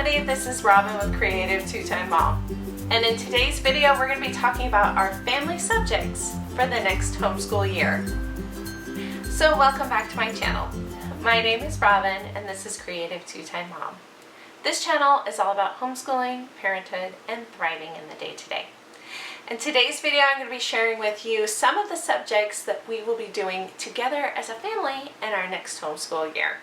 everybody, this is Robin with Creative2xmom, and in today's video we're going to be talking about our family subjects for the next homeschool year. So welcome back to my channel. My name is Robin and this is Creative2xmom. This channel is all about homeschooling, parenthood, and thriving in the day-to-day. In today's video I'm going to be sharing with you some of the subjects that we will be doing together as a family in our next homeschool year.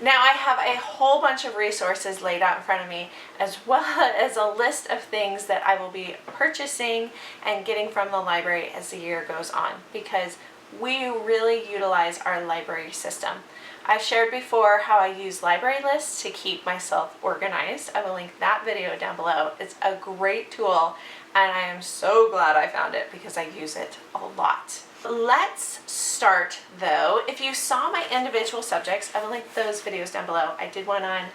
Now I have a whole bunch of resources laid out in front of me, as well as a list of things that I will be purchasing and getting from the library as the year goes on, because we really utilize our library system. I've shared before how I use library lists to keep myself organized. I will link that video down below. It's a great tool and I am so glad I found it because I use it a lot. Let's start though. If you saw my individual subjects, I will link those videos down below. I did one on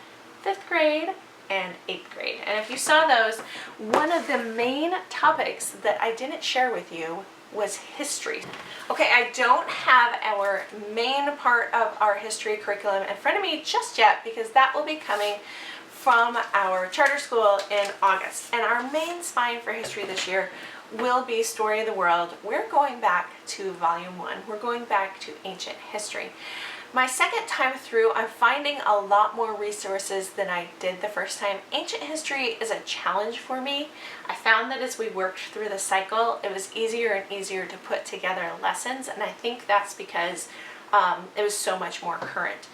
5th grade and 8th grade. And if you saw those, one of the main topics that I didn't share with you was history. Okay, I don't have our main part of our history curriculum in front of me just yet because that will be coming from our charter school in August. And our main spine for history this year will be Story of the World. We're going back to Volume 1. We're going back to ancient history. My second time through, I'm finding a lot more resources than I did the first time. Ancient history is a challenge for me. I found that as we worked through the cycle, it was easier and easier to put together lessons, and I think that's because it was so much more current.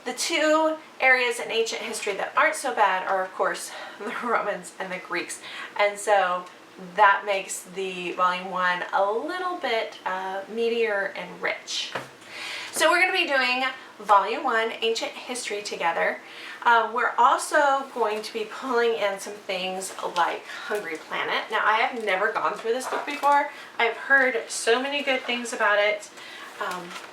The two areas in ancient history that aren't so bad are, of course, the Romans and the Greeks, and so that makes the Volume 1 a little bit meatier and rich. So we're going to be doing Volume 1, Ancient History together. We're also going to be pulling in some things like Hungry Planet. Now, I have never gone through this book before. I've heard so many good things about it,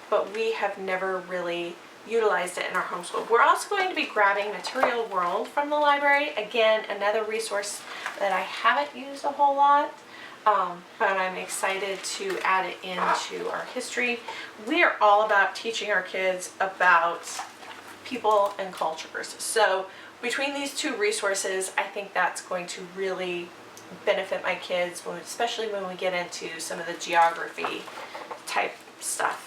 but we have never really utilized it in our homeschool. We're also going to be grabbing Material World from the library. Again, another resource that I haven't used a whole lot. But I'm excited to add it into our history. We are all about teaching our kids about people and cultures. So between these two resources, I think that's going to really benefit my kids, especially when we get into some of the geography type stuff.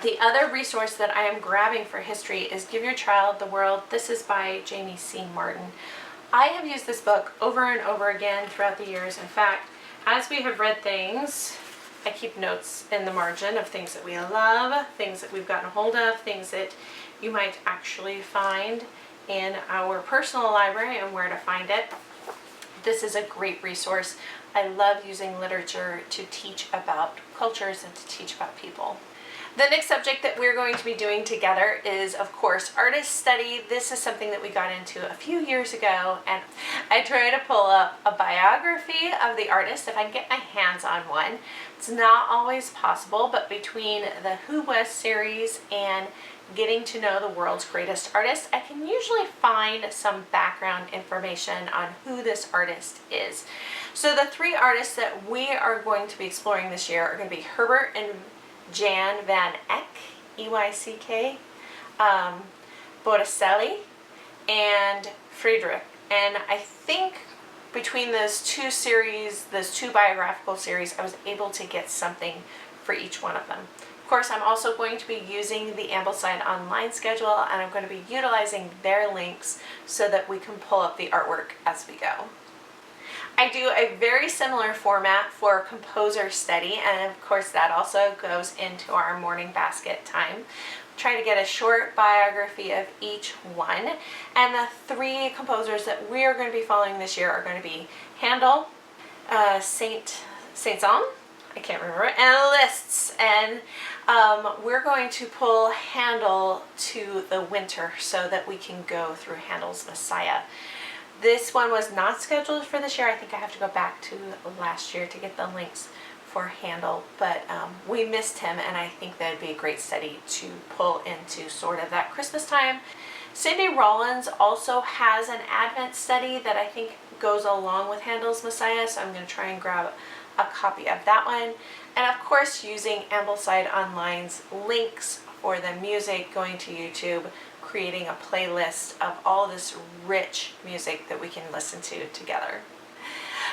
The other resource that I am grabbing for history is Give Your Child the World. This is by Jamie C. Martin. I have used this book over and over again throughout the years. In fact, as we have read things, I keep notes in the margin of things that we love, things that we've gotten a hold of, things that you might actually find in our personal library and where to find it. This is a great resource. I love using literature to teach about cultures and to teach about people. The next subject that we're going to be doing together is, of course, artist study. This is something that we got into a few years ago, and I try to pull up a biography of the artist if I can get my hands on one. It's not always possible, but between the Who Was series and getting to know the world's greatest artists, I can usually find some background information on who this artist is. So the three artists that we are going to be exploring this year are going to be Herbert and Jan van Eyck, E-Y-C-K, Botticelli, and Friedrich. And I think between those two series, those two biographical series, I was able to get something for each one of them. Of course, I'm also going to be using the Ambleside online schedule, and I'm going to be utilizing their links so that we can pull up the artwork as we go. I do a very similar format for composer study, and of course that also goes into our morning basket time. Try to get a short biography of each one, and the three composers that we are going to be following this year are going to be Handel, Saint-Saëns, I can't remember, and Liszt. And we're going to pull Handel to the winter so that we can go through Handel's Messiah. This one was not scheduled for this year. I think I have to go back to last year to get the links for Handel, but we missed him, and I think that would be a great study to pull into sort of that Christmas time. Cindy Rollins also has an Advent study that I think goes along with Handel's Messiah, so I'm going to try and grab a copy of that one. And of course, using Ambleside Online's links for the music, going to YouTube, creating a playlist of all this rich music that we can listen to together.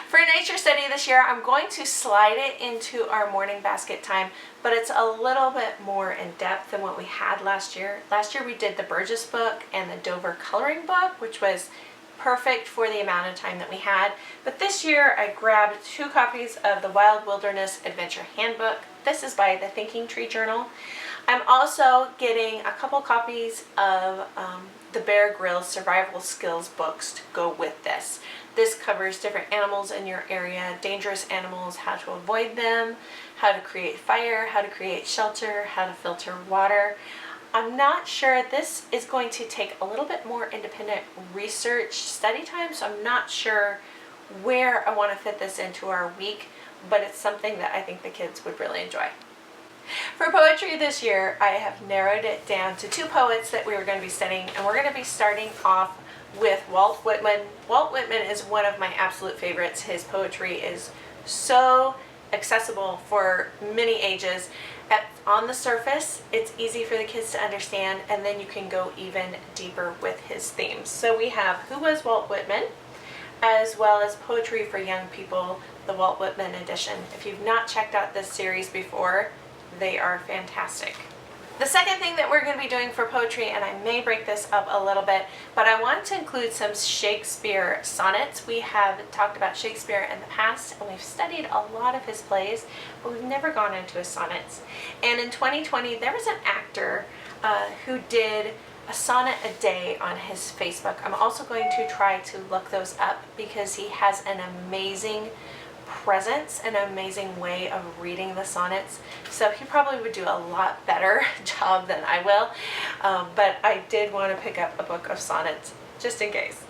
For nature study this year, I'm going to slide it into our morning basket time, but it's a little bit more in depth than what we had last year. Last year we did the Burgess book and the Dover coloring book, which was perfect for the amount of time that we had. But this year I grabbed 2 copies of the Wild Wilderness Adventure Handbook. This is by the Thinking Tree Journal. I'm also getting a couple copies of the Bear Grylls Survival Skills books to go with this. This covers different animals in your area, dangerous animals, how to avoid them, how to create fire, how to create shelter, how to filter water. I'm not sure, this is going to take a little bit more independent research study time, so I'm not sure where I want to fit this into our week, but it's something that I think the kids would really enjoy. For poetry this year, I have narrowed it down to 2 poets that we are going to be studying, and we're going to be starting off with Walt Whitman. Walt Whitman is one of my absolute favorites. His poetry is so accessible for many ages. On the surface, it's easy for the kids to understand, and then you can go even deeper with his themes. So we have Who Was Walt Whitman, as well as Poetry for Young People, the Walt Whitman edition. If you've not checked out this series before, they are fantastic. The second thing that we're going to be doing for poetry, and I may break this up a little bit, but I want to include some Shakespeare sonnets. We have talked about Shakespeare in the past, and we've studied a lot of his plays, but we've never gone into his sonnets. And in 2020, there was an actor who did a sonnet a day on his Facebook. I'm also going to try to look those up because he has an amazing presence, an amazing way of reading the sonnets, so he probably would do a lot better job than I will, but I did want to pick up a book of sonnets just in case.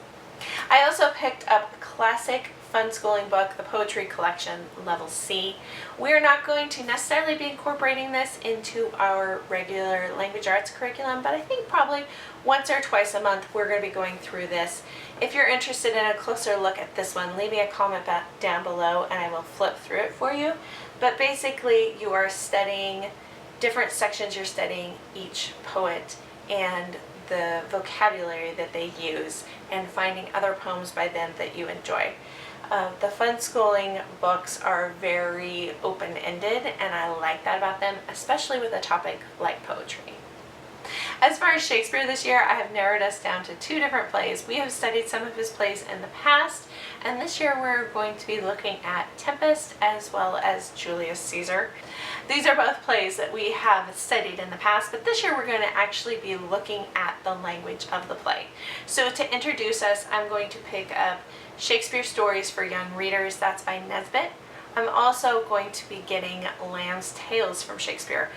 I also picked up a classic fun schooling book, the Poetry Collection Level C. We're not going to necessarily be incorporating this into our regular language arts curriculum, but I think probably once or twice a month we're going to be going through this. If you're interested in a closer look at this one, leave me a comment down below and I will flip through it for you. But basically you are studying different sections, you're studying each poet and the vocabulary that they use and finding other poems by them that you enjoy. The fun schooling books are very open-ended, and I like that about them, especially with a topic like poetry. As far as Shakespeare this year, I have narrowed us down to 2 different plays. We have studied some of his plays in the past, and this year we're going to be looking at Tempest as well as Julius Caesar. These are both plays that we have studied in the past, but this year we're going to actually be looking at the language of the play. So to introduce us, I'm going to pick up Shakespeare Stories for Young Readers. That's by Nesbitt. I'm also going to be getting Lamb's Tales from Shakespeare.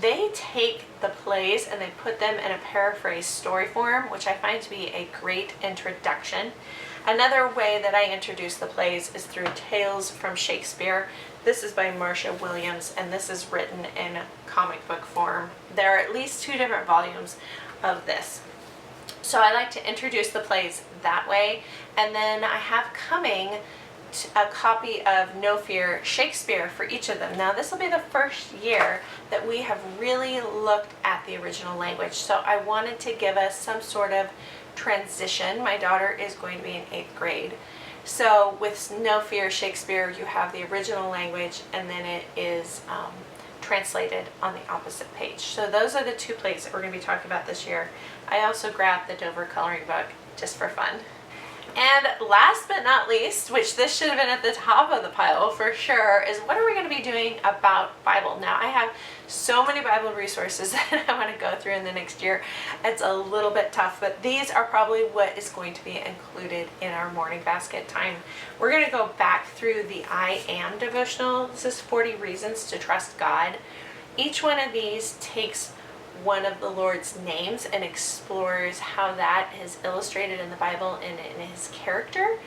They take the plays and they put them in a paraphrase story form, which I find to be a great introduction. Another way that I introduce the plays is through Tales from Shakespeare. This is by Marcia Williams, and this is written in comic book form. There are at least 2 different volumes of this. So I like to introduce the plays that way, and then I have coming a copy of No Fear Shakespeare for each of them. Now this will be the first year that we have really looked at the original language, so I wanted to give us some sort of transition. My daughter is going to be in 8th grade. So with No Fear Shakespeare, you have the original language and then it is translated on the opposite page. So those are the 2 plays that we're going to be talking about this year. I also grabbed the Dover coloring book just for fun. And last but not least, which this should have been at the top of the pile for sure, is what are we going to be doing about Bible? Now I have so many Bible resources that I want to go through in the next year. It's a little bit tough, but these are probably what is going to be included in our morning basket time. We're going to go back through the I Am devotional. This is 40 Reasons to Trust God. Each one of these takes one of the Lord's names and explores how that is illustrated in the Bible and in his character,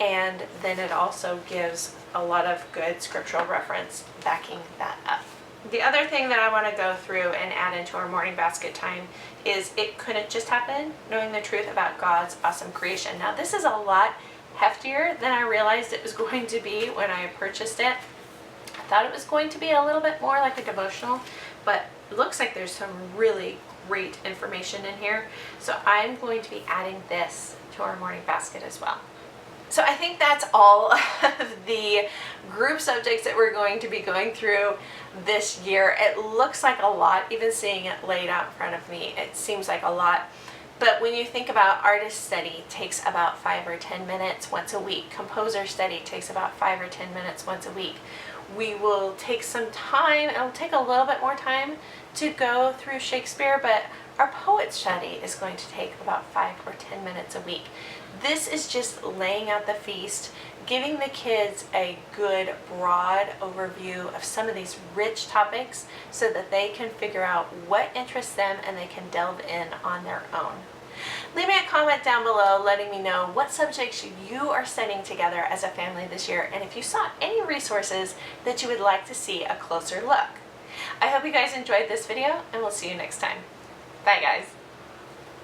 and then it also gives a lot of good scriptural reference backing that up. The other thing that I want to go through and add into our morning basket time is It Couldn't Just Happen, Knowing the Truth About God's Awesome Creation. Now this is a lot heftier than I realized it was going to be when I purchased it. I thought it was going to be a little bit more like a devotional, but it looks like there's some really great information in here. So I'm going to be adding this to our morning basket as well. So I think that's all of the group subjects that we're going to be going through this year. It looks like a lot, even seeing it laid out in front of me, it seems like a lot. But when you think about artist study takes about 5 or 10 minutes once a week. Composer study takes about 5 or 10 minutes once a week. We will take some time, it'll take a little bit more time to go through Shakespeare, but our poet study is going to take about 5 or 10 minutes a week. This is just laying out the feast, giving the kids a good broad overview of some of these rich topics so that they can figure out what interests them and they can delve in on their own. Leave me a comment down below letting me know what subjects you are studying together as a family this year, and if you saw any resources that you would like to see a closer look. I hope you guys enjoyed this video, and we'll see you next time. Bye guys.